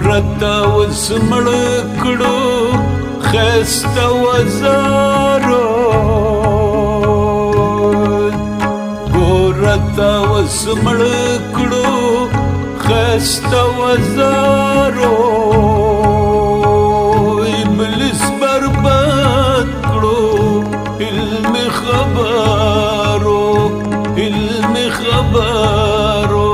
ګورته اوس مړه کړو ښایسته وزارو ګورته اوس مړه کړو ښایسته وزارو ابلیس برباد کړو علم خبرو علم خبرو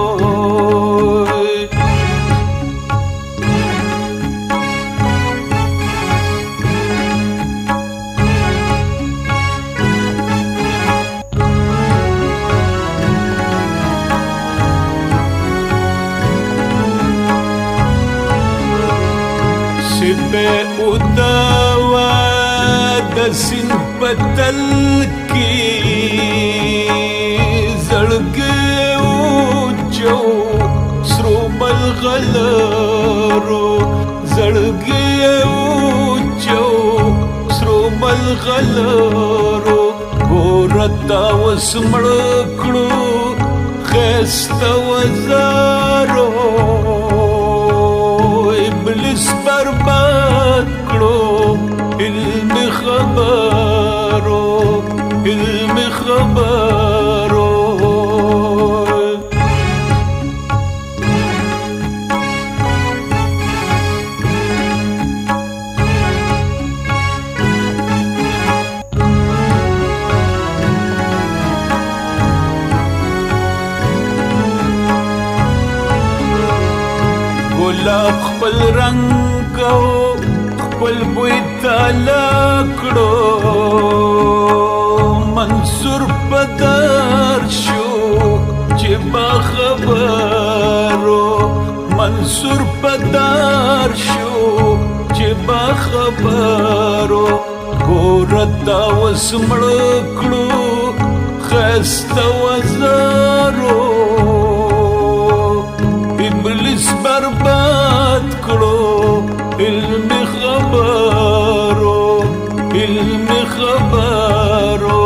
شبه ادوا د سین پتل کی زړګي اوچو سرو ملغلرو زړګي اوچو سرو ملغلرو ګورتا وسمړ کړو خسته وزارو ابلیس برباد کړو علم خبرو علم خبرو ګلاب خپل رنگ او خپل بوی تالا کړو منصور پدار شو چې باخبرو منصور پدار شو چې باخبرو ګورتا اوس مړ کړو ښایسته وزارو ابلیس برباد کړو علم خبرو علم خبرو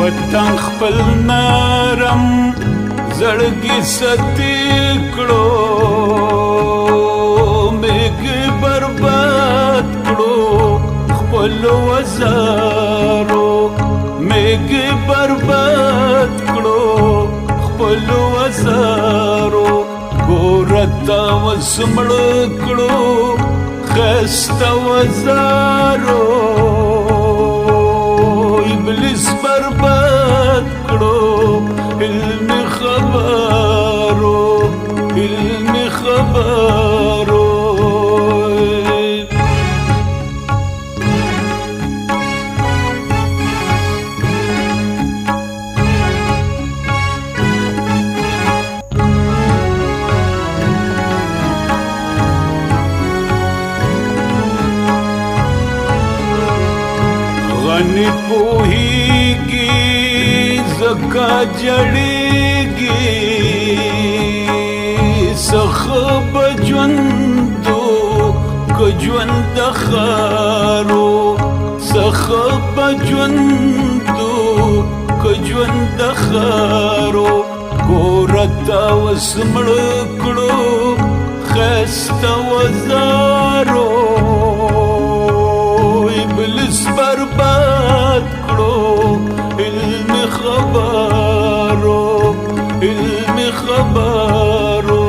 پتنګ خپل نرم زړګي ستې کړو میګ برباد کړو خپل وزارو میګ برباد کړو خپل وزارو ګورتا وسمړ کړو ښایسته وزارو ابلیس برباد کړو علم خبرو علم خبرو غنی پوهیږي زکا جړیږي سخب ژوندو که ژوند خارو سخب ژوندو که ژوند خارو ګورتا اوس مړ کړو ښایسته وزارو ابلیس برباد کړو علم خبرو علم خبرو